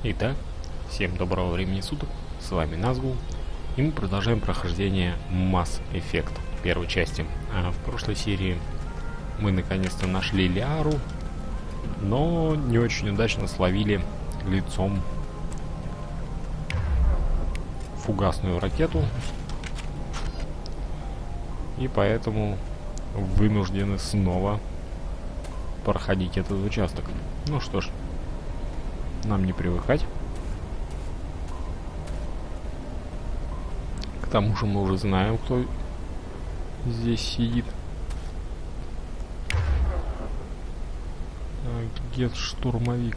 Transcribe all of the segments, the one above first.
Итак, всем доброго времени суток, с вами Назгул, и мы продолжаем прохождение Mass Effect первой части. В прошлой серии мы наконец-то нашли Лиару, но не очень удачно словили лицом фугасную ракету, и поэтому вынуждены снова проходить этот участок. Ну что ж, нам не привыкать. К тому же мы уже знаем, кто здесь сидит. Агент-штурмовик.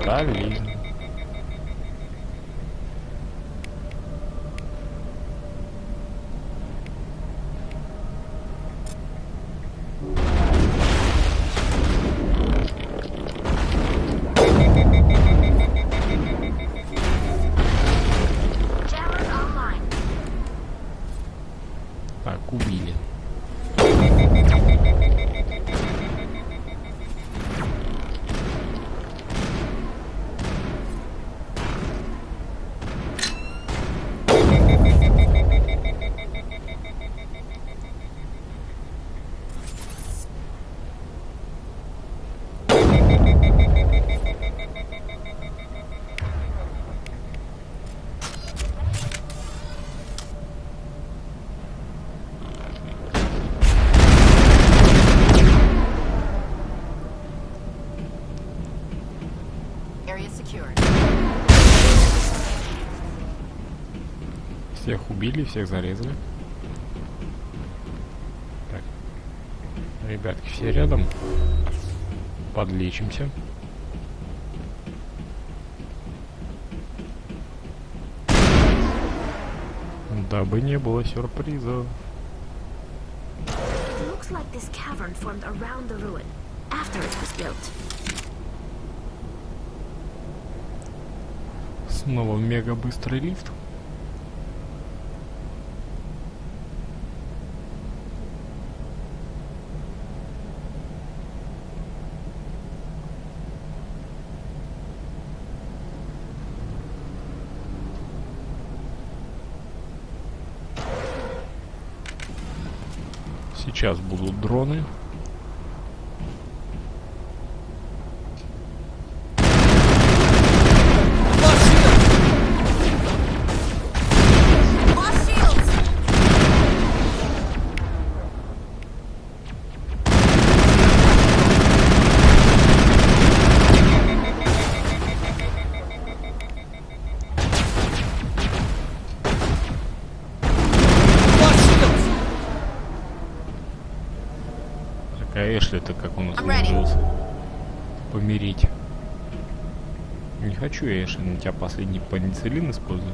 Блин. Так, убили. Всех убили, всех зарезали. Так. Ребятки, все рядом. Подлечимся. Дабы не было сюрпризов. Снова мега быстрый лифт. Сейчас будут дроны. Эшли-то как он умудрился помирить. Не хочу я, Эшли, на тебя последний пенициллин использую.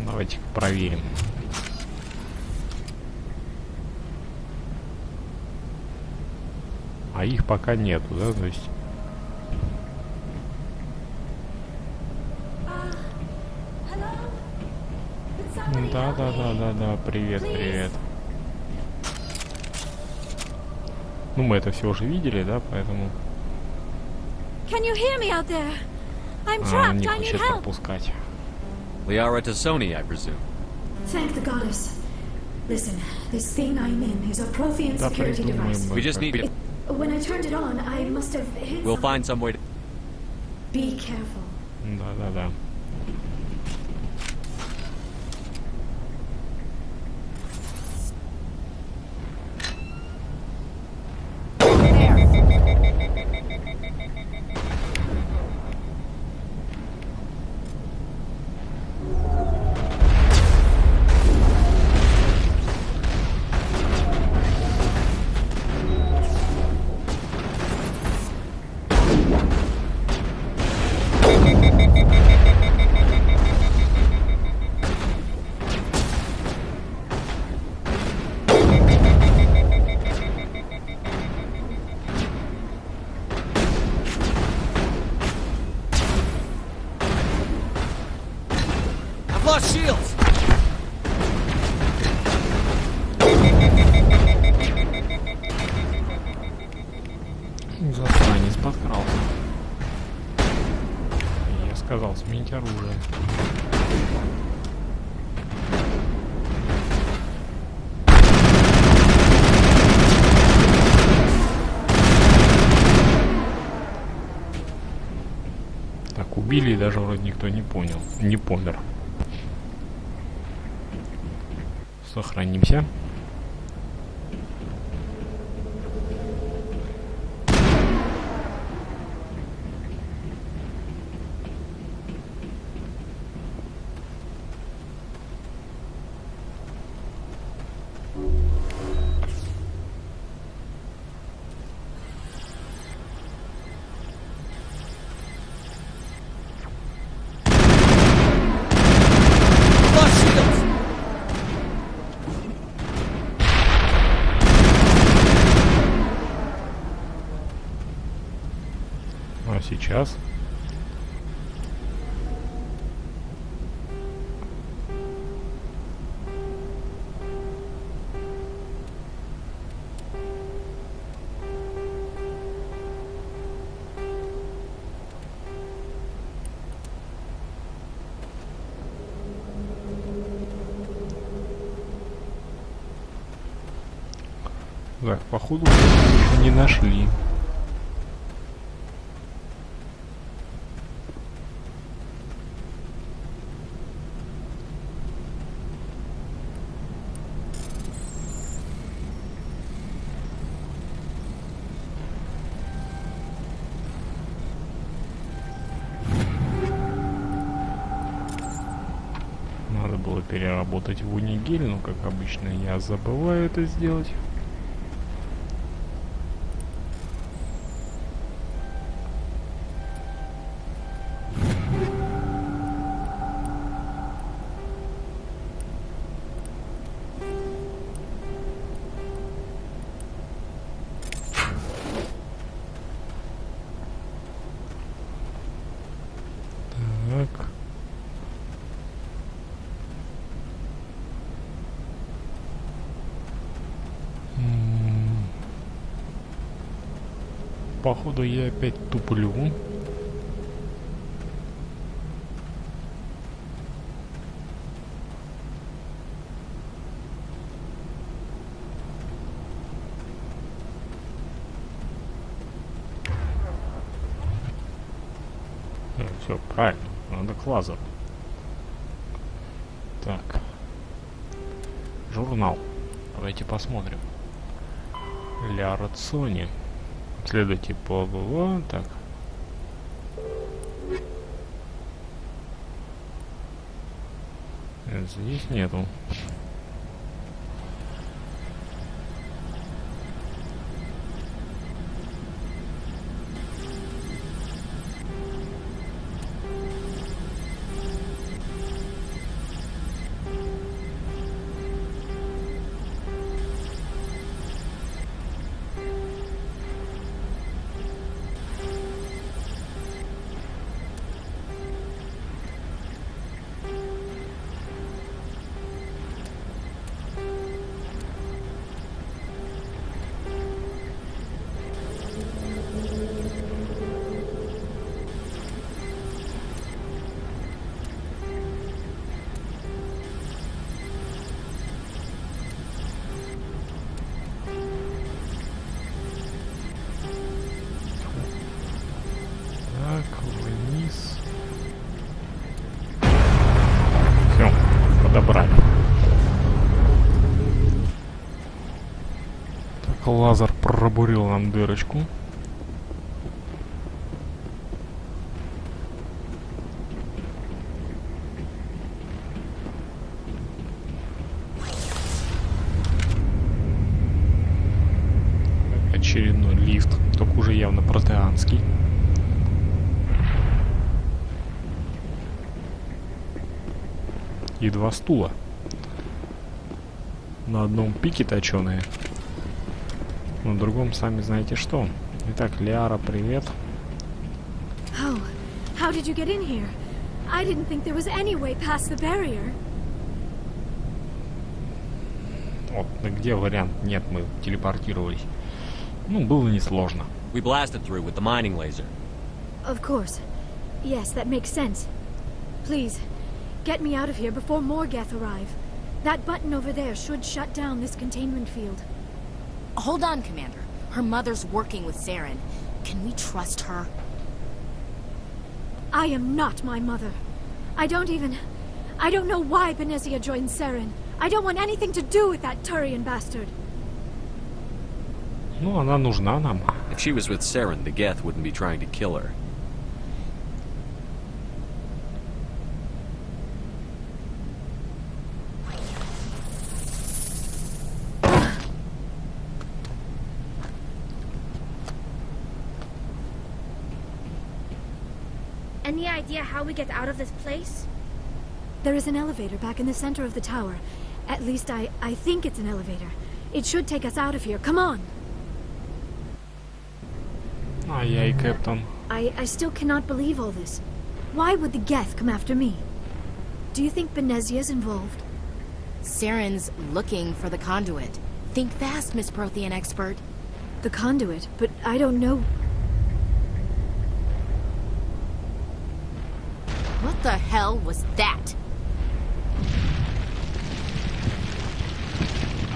Давайте-ка проверим. А их пока нету, да? То есть... Да, привет. Ну, мы это все уже видели, да, поэтому... не хочет пропускать. Liara to Sony, I presume. Thank the goddess. Listen, this thing I'm in is a Prothean security device. We just need it. When I turned it on, I must have hit. We'll find some way to... Be careful. Да. Lost shields. Засранец подкрался. Я сказал, сменить оружие. Так, убили и даже вроде никто не понял. Не помер. Сохранимся. А сейчас? Так, походу не нашли. Надо было переработать в унигель, но как обычно я забываю это сделать. Так. Походу я опять туплю. Все правильно, надо к лазеру. Так. Журнал. Давайте посмотрим. Ля рационе. Следуйте по так. Здесь нету. Вниз. Все, подобрали. Так, лазер пробурил нам дырочку. Очередной лифт, только уже явно протеанский. И 2 стула. На одном пике точеные. На другом сами знаете что. Итак, Лиара, привет. Oh, how did you get in here? I didn't think there was any way past the barrier. Вот, где вариант? Нет, мы телепортировались. Ну, было несложно. We blasted through with the mining laser. Of course. Yes, that makes sense. Please, get me out of here before more Geth arrive. That button over there should shut down this containment field. Hold on, Commander. Her mother's working with Saren. Can we trust her? I am not my mother. I don't know why Benezia joined Saren. I don't want anything to do with that Turian bastard. Ну, она нужна нам. If she was with Saren, the Geth wouldn't be trying to kill her. Any idea how we get out of this place? There is an elevator back in the center of the tower. At least I think it's an elevator. It should take us out of here. Come on! Ай-яй, Кэптон. I still cannot believe all this. Why would the Geth come after me? Do you think Benezia's involved? Saren's looking for the conduit. Think fast, Miss Prothean expert. The conduit? But I don't know... What the hell was that?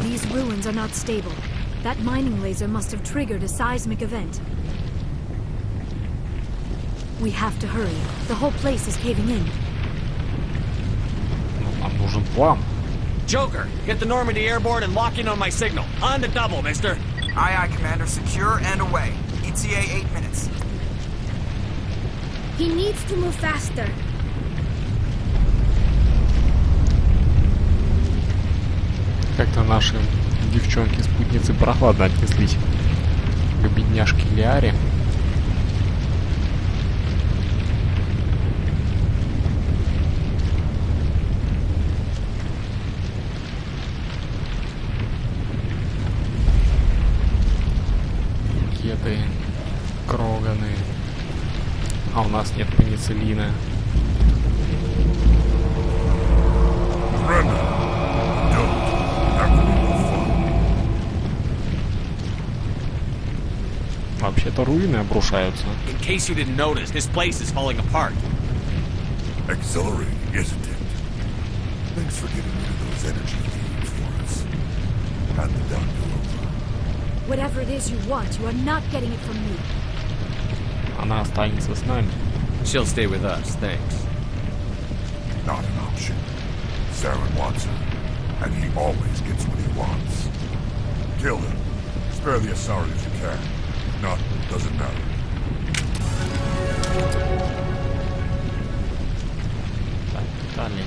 These ruins are not stable. That mining laser must have triggered a seismic event. We have to hurry. The whole place is caving in. Нам нужен план. Joker, get the Normandy airborne and lock in on my signal. On the double, mister. Aye, aye, Commander. Secure and away. ETA 8 minutes. He needs to move faster. Как-то наши девчонки-спутницы прохладно отнеслись к бедняжке Лиаре. Кеты, кроганы. А у нас нет пенициллина. Вообще-то руины обрушаются. In case you didn't notice, this place is falling apart. Exhilarating, isn't it? Thanks for getting rid of those energy fields for us. Hand the doctor over. Whatever it is you want, you are not getting it from me. Она останется с нами. She'll stay with us, thanks. Not an option. Saren wants her, and he always gets what he wants. Kill him. Spare the Asari if you can. If not, doesn't matter. Так, далее.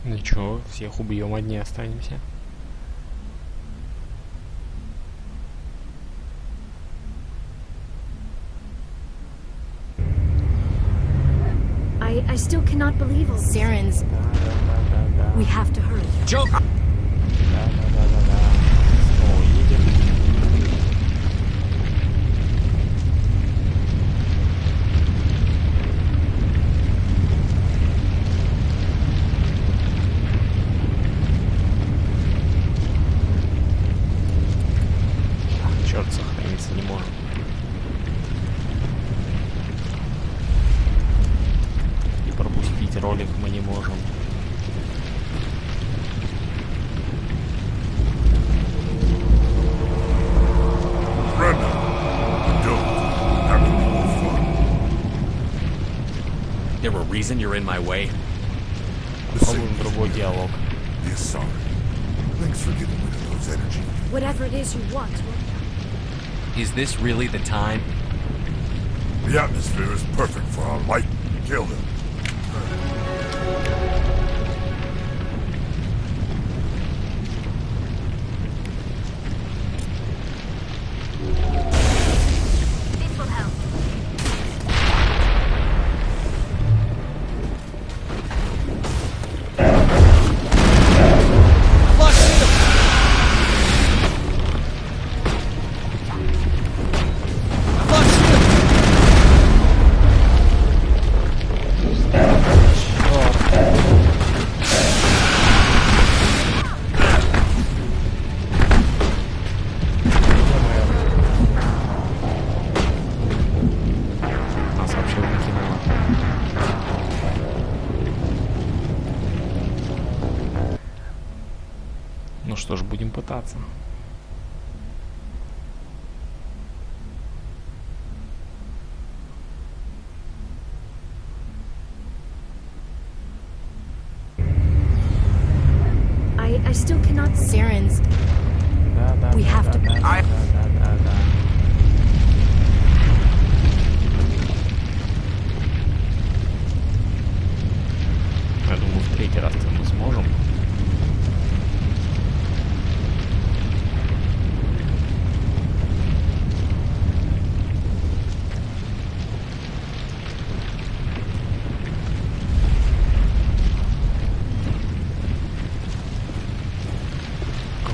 Ничего, всех убьем, одни останемся. I still cannot believe all this. Saren's... We have to hurry. Joker! Да. Снова едем. Черт, сохраниться не можем. И пропустить ролик мы не можем. Brenda, don't. Having more fun. There a reason you're in my way? The Попробуем signal's другой here. диалог. The Asari. Thanks for getting rid of those energy fields. Whatever it is you want. Is this really the time? The atmosphere is perfect for our light. Kill him. что ж, будем пытаться. I still cannot... Saren's... Да. We have to... Да. Я думаю, в третий раз мы сможем.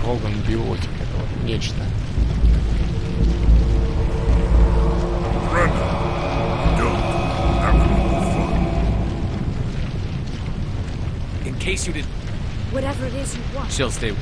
Кроган биотик, это вот нечто. Brenda, don't. That would be no fun. In case you didn't, Whatever it is you want. she'll stay.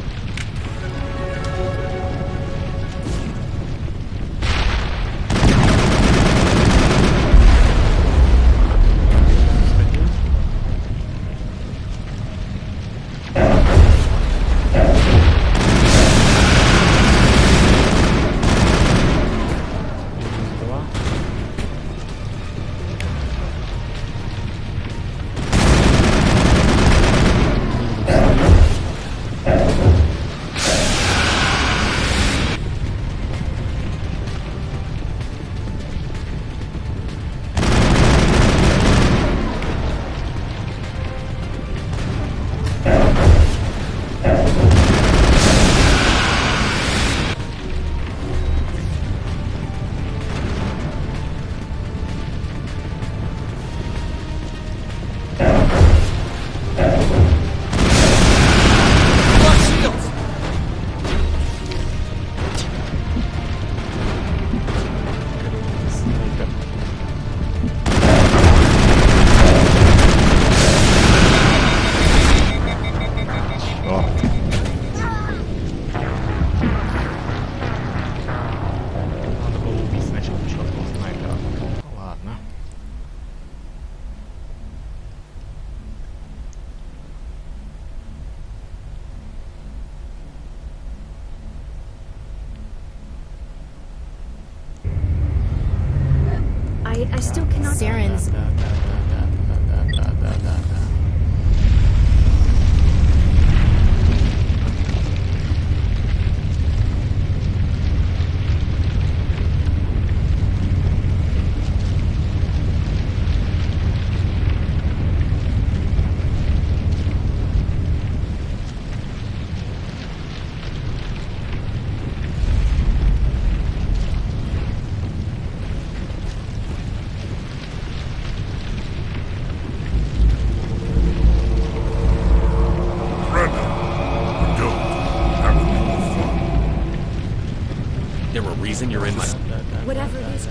I still cannot... Saren's... Да. Brenda, don't. That would be no fun. There a reason you're in my... Whatever it is...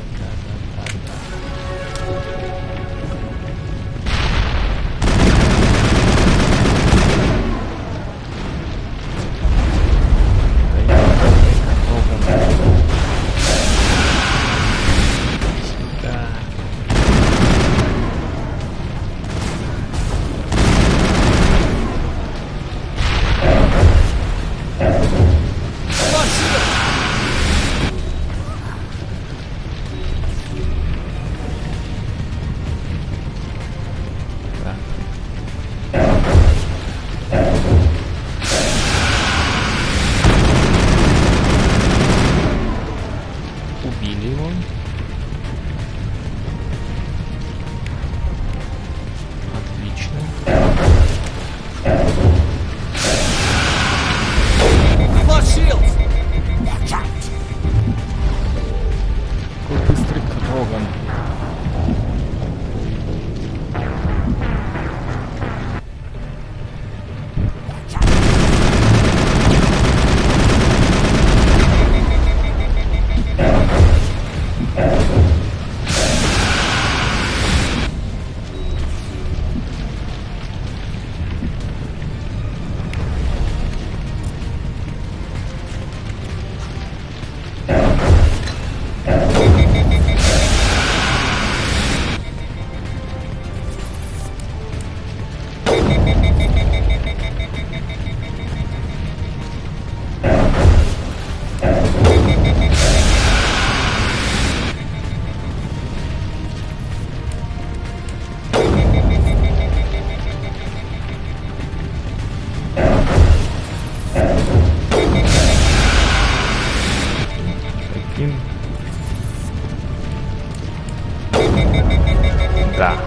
Да.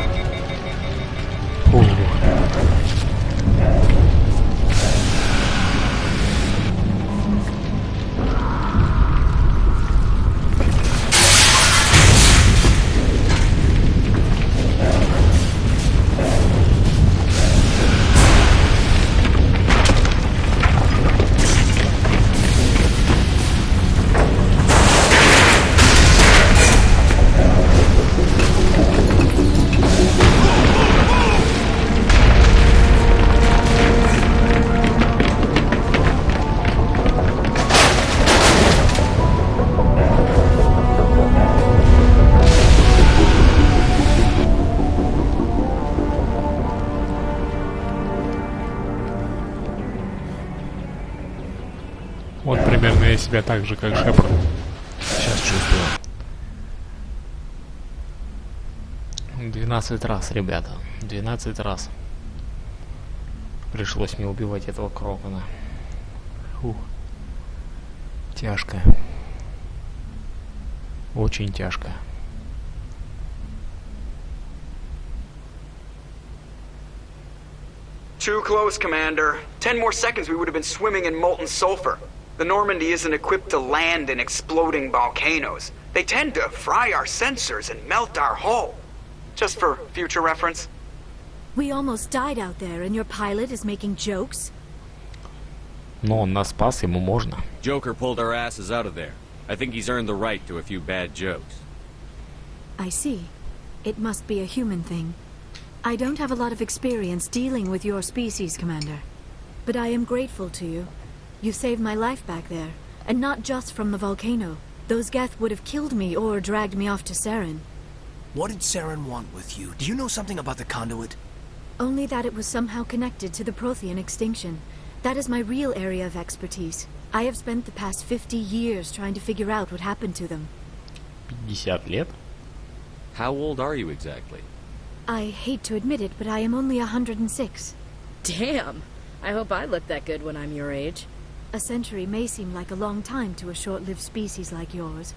Фу. Вот примерно я себя так же, как Шепард, сейчас чувствую. 12 раз, ребята. 12 раз. Пришлось мне убивать этого крогана. Фух. Тяжко. Очень тяжко. Too close, Commander. 10 more seconds we would have been swimming in molten sulfur. The Normandy isn't equipped to land in exploding volcanoes. They tend to fry our sensors and melt our hull. Just for future reference. We almost died out there, and your pilot is making jokes? Но он нас спас, ему можно. Joker pulled our asses out of there. I think he's earned the right to a few bad jokes. I see. It must be a human thing. I don't have a lot of experience dealing with your species, Commander. But I am grateful to you. You saved my life back there, and not just from the volcano. Those Geth would have killed me or dragged me off to Saren. What did Saren want with you? Do you know something about the conduit? Only that it was somehow connected to the Prothean extinction. That is my real area of expertise. I have spent the past 50 years trying to figure out what happened to them. 50 лет? How old are you exactly? I hate to admit it, but I am only 106. Damn! I hope I look that good when I'm your age. A century may seem like a long time to a short-lived species like yours,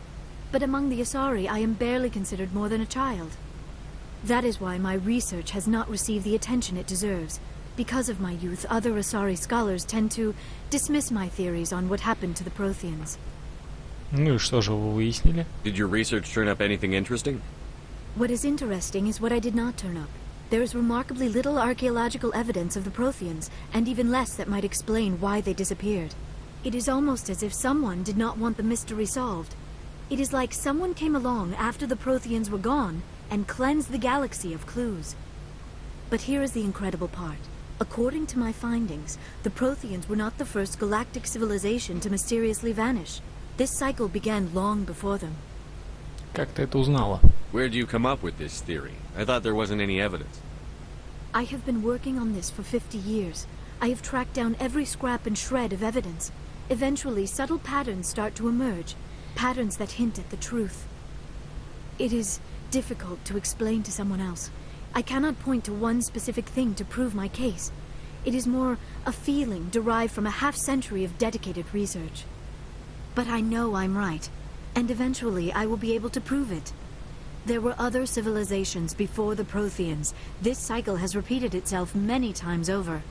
but among the Asari I am barely considered more than a child. That is why my research has not received the attention it deserves. Because of my youth, other Asari scholars tend to dismiss my theories on what happened to the Protheans. Ну и что же вы выяснили? Did your research turn up anything interesting? What is interesting is what I did not turn up. There is remarkably little archaeological evidence of the Protheans, and even less that might explain why they disappeared. It is almost as if someone did not want the mystery solved. It is like someone came along after the Protheans were gone and cleansed the galaxy of clues. But here is the incredible part. According to my findings, the Protheans were not the first galactic civilization to mysteriously vanish. This cycle began long before them. Как ты это узнала? Where'd you come up with this theory? I thought there wasn't any evidence. I have been working on this for 50 years. I have tracked down every scrap and shred of evidence. Eventually, subtle patterns start to emerge, patterns that hint at the truth. It is difficult to explain to someone else. I cannot point to one specific thing to prove my case. It is more a feeling derived from a half-century of dedicated research. But I know I'm right, and eventually I will be able to prove it. There were other civilizations before the Protheans. This cycle has repeated itself many times over.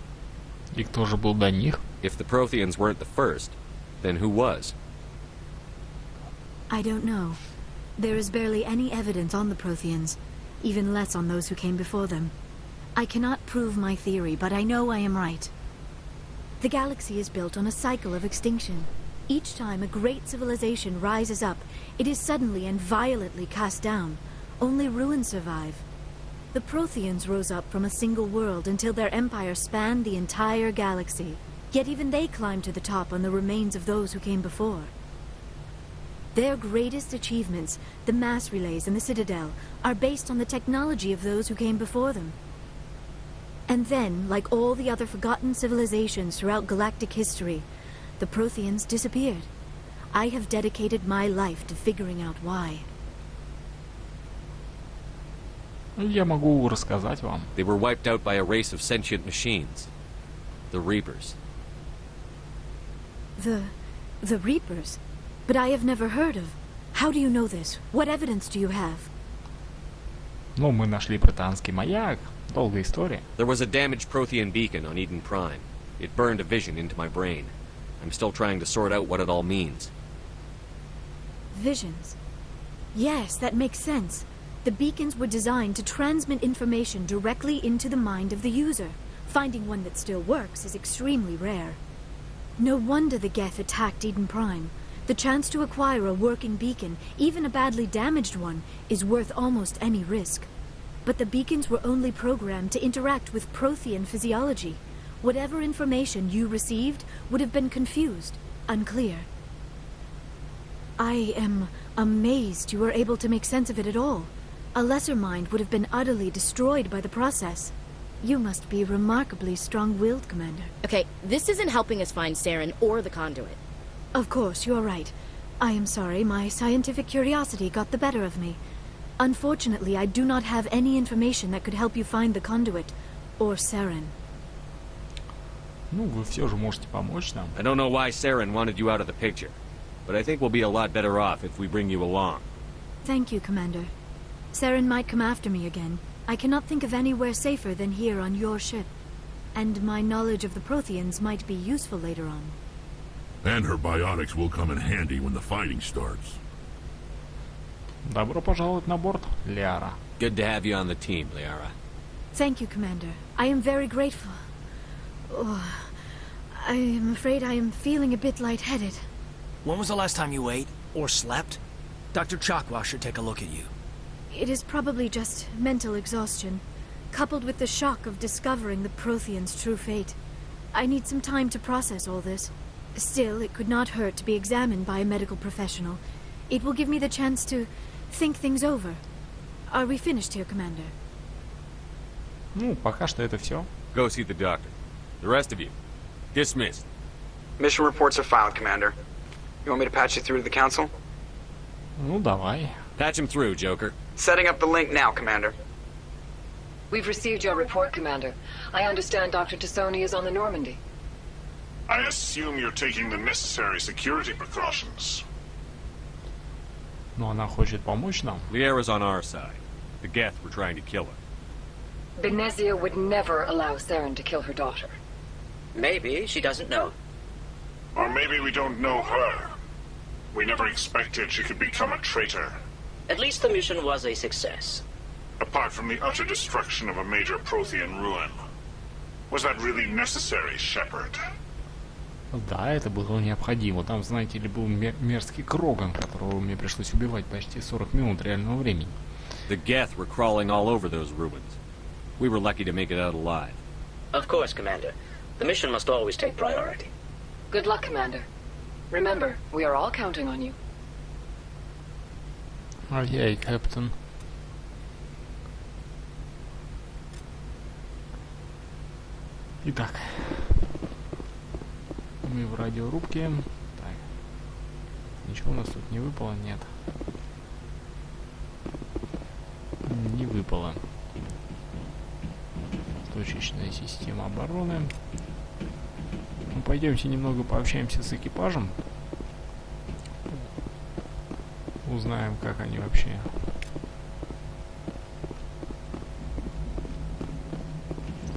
И кто же был до них? If the Protheans weren't the first, then who was? I don't know. There is barely any evidence on the Protheans, even less on those who came before them. I cannot prove my theory, but I know I am right. The galaxy is built on a cycle of extinction. Each time a great civilization rises up, it is suddenly and violently cast down. Only ruins survive. The Protheans rose up from a single world until their empire spanned the entire galaxy. Yet even they climbed to the top on the remains of those who came before. Their greatest achievements, the mass relays and the Citadel, are based on the technology of those who came before them. And then, like all the other forgotten civilizations throughout galactic history, the Protheans disappeared. I have dedicated my life to figuring out why. Я могу рассказать вам. They were wiped out by a race of sentient machines. The Reapers. The Reapers? But I have never heard of. How do you know this? What evidence do you have? Ну, мы нашли британский маяк. Долгая история. There was a damaged Prothean beacon on Eden Prime. It burned a vision into my brain. I'm still trying to sort out what it all means. Visions. Yes, that makes sense. The beacons were designed to transmit information directly into the mind of the user. Finding one that still works is extremely rare. No wonder the Geth attacked Eden Prime. The chance to acquire a working beacon, even a badly damaged one, is worth almost any risk. But the beacons were only programmed to interact with Prothean physiology. Whatever information you received would have been confused, unclear. I am amazed you were able to make sense of it at all. A lesser mind would have been utterly destroyed by the process. You must be remarkably strong-willed, Commander. Okay, this isn't helping us find Saren or the conduit. Of course, you're right. I am sorry, my scientific curiosity got the better of me. Unfortunately, I do not have any information that could help you find the conduit, or Saren. Ну, вы все же можете помочь нам. I don't know why Saren wanted you out of the picture, but I think we'll be a lot better off if we bring you along. Thank you, Commander. Saren might come after me again. I cannot think of anywhere safer than here on your ship. And my knowledge of the Protheans might be useful later on. And her biotics will come in handy when the fighting starts. Добро пожаловать на борт, Лиара. Good to have you on the team, Liara. Thank you, Commander. I am very grateful. Oh, I am afraid I am feeling a bit lightheaded. When was the last time you ate? Or slept? Dr. Chakwa should take a look at you. It is probably just mental exhaustion, coupled with the shock of discovering the Protheans' true fate. I need some time to process all this. Still, it could not hurt to be examined by a medical professional. It will give me the chance to think things over. Are we finished here, Commander? Ну, пока что это все. Go see the doctor. The rest of you, dismissed. Mission reports are filed, Commander. You want me to patch you through to the Council? Ну, давай. Patch him through, Joker. Setting up the link now, Commander. We've received your report, Commander. I understand Dr. Tassoni is on the Normandy. I assume you're taking the necessary security precautions. Но она хочет помочь нам. Liara's on our side. The Geth were trying to kill her. Benezia would never allow Saren to kill her daughter. Maybe she doesn't know. Or maybe we don't know her. We never expected she could become a traitor. At least the mission was a success. Apart from the utter destruction of a major Prothean ruin. Was that really necessary, Shepard? Да, это было необходимо. Там, знаете ли, был мерзкий Кроган, которого мне пришлось убивать почти 40 минут реального времени. The Geth were crawling all over those ruins. We were lucky to make it out alive. Of course, Commander. The mission must always take priority. Good luck, Commander. Remember, we are all counting on you. Ай-яй, Кэптон. Итак, мы в радиорубке. Так. Ничего у нас тут не выпало? Нет. Не выпало. Точечная система обороны. Ну, пойдемте немного пообщаемся с экипажем. Узнаем, как они вообще.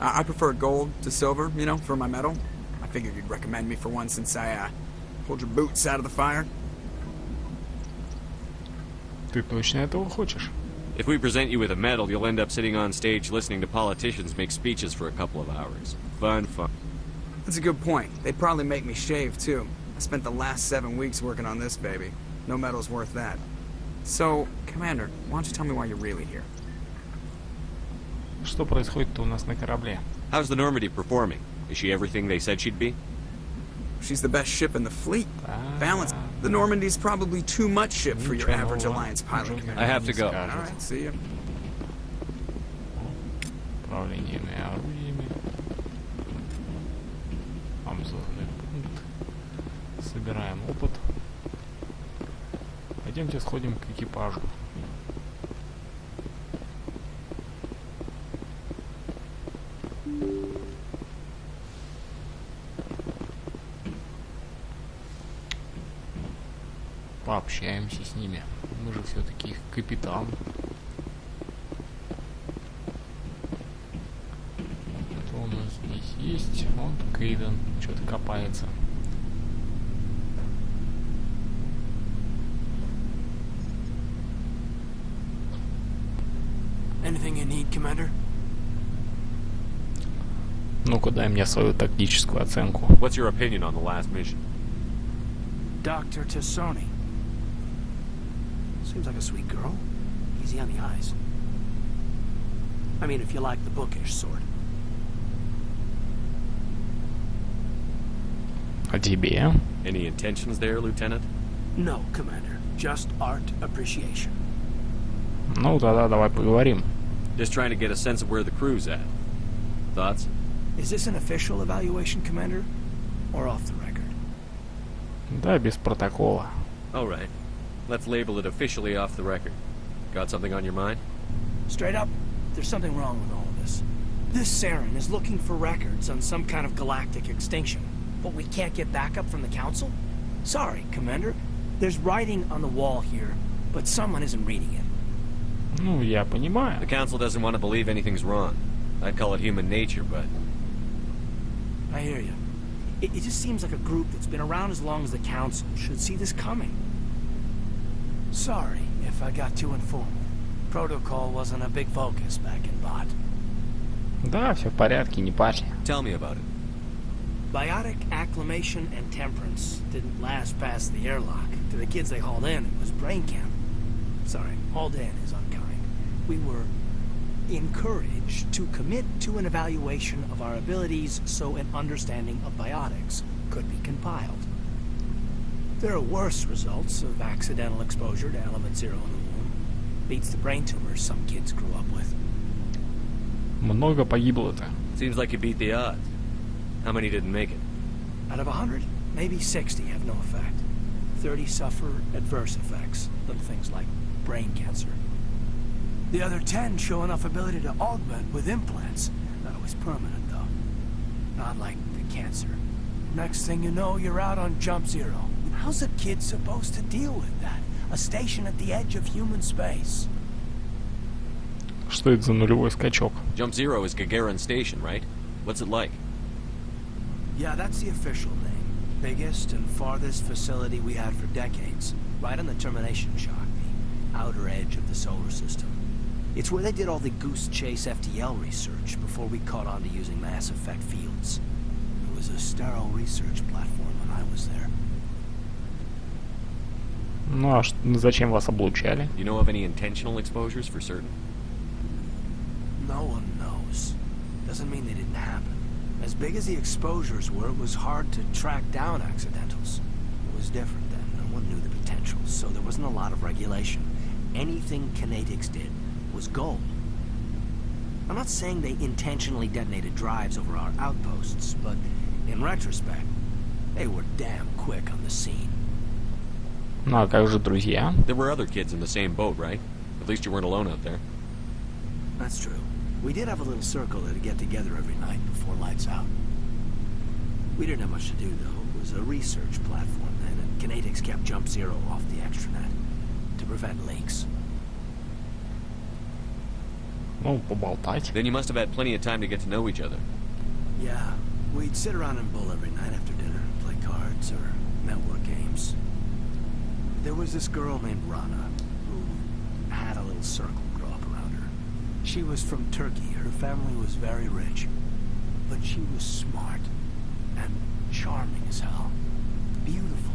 I prefer gold to silver, you know, for my medal. I figured you'd recommend me for one since I pulled your boots out of the fire. Ты точно этого хочешь? If we present you with a medal, you'll end up sitting on stage listening to politicians make speeches for a couple of hours. Fun. That's a good point. They'd probably make me shave, too. I spent the last 7 weeks working on this baby. No medal's worth that. So, Commander, why don't you tell me why you're really here? Что происходит-то у нас на корабле? How's the Normandy performing? Is she everything they said she'd be? She's the best ship in the fleet. Balance. The Normandy's probably too much ship for your average Alliance pilot, Commander. I have to go. Alright, see ya. Управлениями орудиями. Обзорный пункт. Собираем опыт. Пойдемте сходим к экипажу. Пообщаемся с ними. Мы же все-таки их капитан. есть. Вот Кейден что-то копается. Anything you need, Commander? Ну-ка, дай мне свою тактическую оценку. What's your opinion on the last mission? Dr. Tassoni. Seems like a sweet girl. Easy on the eyes. I mean, if you like the bookish sort. А тебе? Any intentions there, Lieutenant? No, Commander. Just art appreciation. Ну, тогда давай поговорим. Just trying to get a sense of where the crew's at. Thoughts? Is this an official evaluation, Commander? Or off the record? Да, без протокола. All right. Let's label it officially off the record. Got something on your mind? Straight up, there's something wrong with all of this. This Saren is looking for records on some kind of galactic extinction, but we can't get backup from the Council? Sorry, Commander. There's writing on the wall here, but someone isn't reading it. Ну, я понимаю. The Council doesn't want to believe anything's wrong. I'd call it human nature, but... I hear you. It just seems like a group that's been around as long as the Council should see this coming. Sorry if I got too informal. Protocol wasn't a big focus back in Bot. Да, все в порядке, не парься. Tell me about it. Biotic acclimation and temperance didn't last past the airlock. To the kids they hauled in, it was brain camp. Sorry, hauled in is unkind. We were encouraged to commit to an evaluation of our abilities so an understanding of biotics could be compiled. There are worse results of accidental exposure to element 0 in the womb. Beats the brain tumors some kids grew up with. Много погибло-то. Seems like you beat the odds. How many didn't make it? Out of 100, maybe 60 have no effect. 30 suffer adverse effects, little things like brain cancer. The other 10 show enough ability to augment with implants. Not always permanent, though. Not like the cancer. Next thing you know, you're out on Jump Zero. How's a kid supposed to deal with that? A station at the edge of human space. Что это за нулевой скачок? Jump Zero is Gagarin Station, right? What's it like? Yeah, that's the official name. Biggest and farthest facility we had for decades. Right on the termination shock, the outer edge of the solar system. It's where they did all the Goose Chase FTL research before we caught on to using mass effect fields. It was a sterile research platform when I was there. Ну а зачем вас облучали? You know of any intentional exposures for certain? No one knows. Doesn't mean they didn't happen. As big as the exposures were, it was hard to track down accidentals. It was different then. No one knew the potential, so there wasn't a lot of regulation. Anything kinetics did was gold. I'm not saying they intentionally detonated drives over our outposts, but in retrospect, they were damn quick on the scene. Ну а как же друзья? There were other kids in the same boat, right? At least you weren't alone out there. That's true. We did have a little circle that'd get together every night before lights out. We didn't have much to do, though. It was a research platform then, and kinetics kept Jump Zero off the extranet to prevent leaks. Ну, поболтать. Then you must have had plenty of time to get to know each other. Yeah, we'd sit around and bull every night after dinner, play cards or network games. There was this girl named Rana who had a little circle grow up around her. She was from Turkey. Her family was very rich. But she was smart and charming as hell. Beautiful,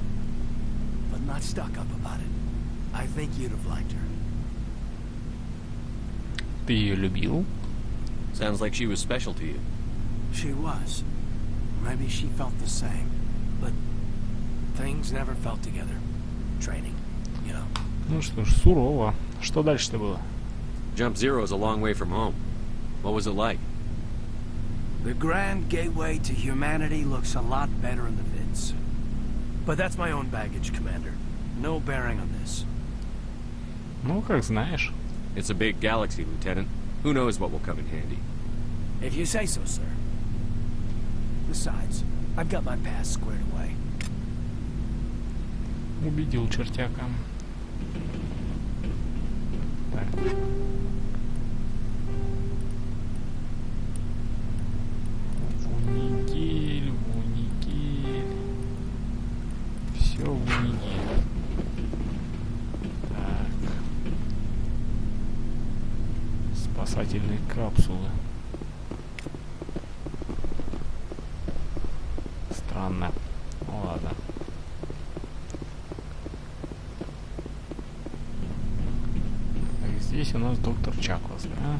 but not stuck up about it. I think you'd have liked her. Ты ее любил? Sounds like she was special to you. She was. Maybe she felt the same. But things never felt together. Training, you know. Ну что ж, сурово. Что дальше-то было? Jump Zero is a long way from home. What was it like? The grand gateway to humanity looks a lot better in the vids. But that's my own baggage, Commander. No bearing on this. Ну, как знаешь. It's a big galaxy, Lieutenant. Who knows what will come in handy? If you say so, sir. Besides, I've got my past squared away. Убедил чертяка. Так. спасательные капсулы. Странно. Ну ладно. Так, здесь у нас доктор Чаклас, да?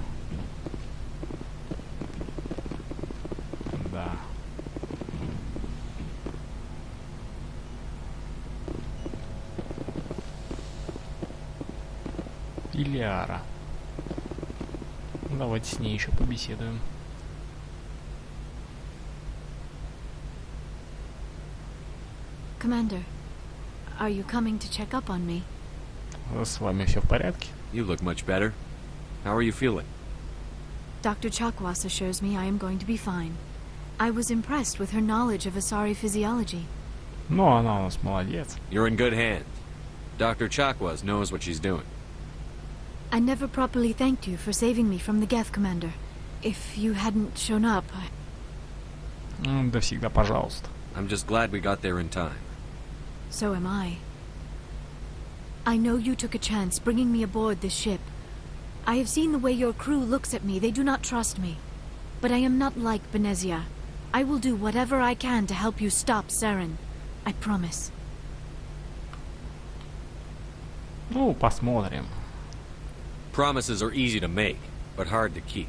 Да. Ильяра. Давайте с ней еще побеседуем. Commander, are you coming to check up on me? С вами все в порядке? You look much better. How are you feeling? Dr. Chakwas assures me I am going to be fine. I was impressed with her knowledge of Asari physiology. Ну, она у нас молодец. You're in good hands. Dr. Chakwas knows what she's doing. I never properly thanked you for saving me from the Geth, Commander. If you hadn't shown up, Да всегда пожалуйста. I'm just glad we got there in time. So am I. I know you took a chance bringing me aboard this ship. I have seen the way your crew looks at me. They do not trust me. But I am not like Benezia. I will do whatever I can to help you stop Saren. I promise. Ну, посмотрим. Promises are easy to make, but hard to keep.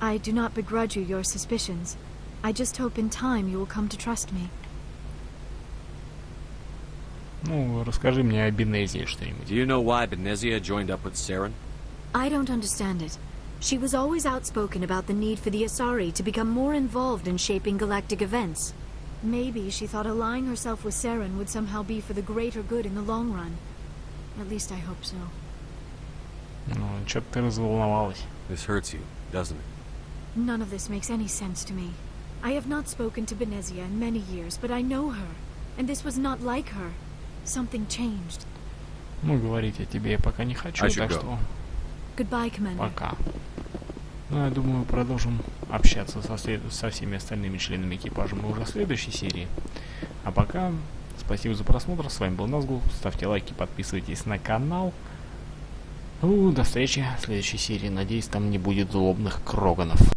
I do not begrudge you your suspicions. I just hope in time you will come to trust me. Ну, расскажи мне о Бенезии что-нибудь. Do you know why Benezia joined up with Saren? I don't understand it. She was always outspoken about the need for the Asari to become more involved in shaping galactic events. Maybe she thought allying herself with Saren would somehow be for the greater good in the long run. At least I hope so. Ну, что-то ты разволновалась. This hurts you, doesn't it? None of this makes any sense to me. I have not spoken to Benezia in many years, but I know her. And this was not like her. Something changed. Ну, говорить о тебе я пока не хочу, так что... Goodbye, Commander. Пока. Ну, я думаю, продолжим общаться со всеми остальными членами экипажа мы уже в следующей серии. А пока, спасибо за просмотр. С вами был Назгул. Ставьте лайки, подписывайтесь на канал. Ну, до встречи в следующей серии. Надеюсь, там не будет злобных кроганов.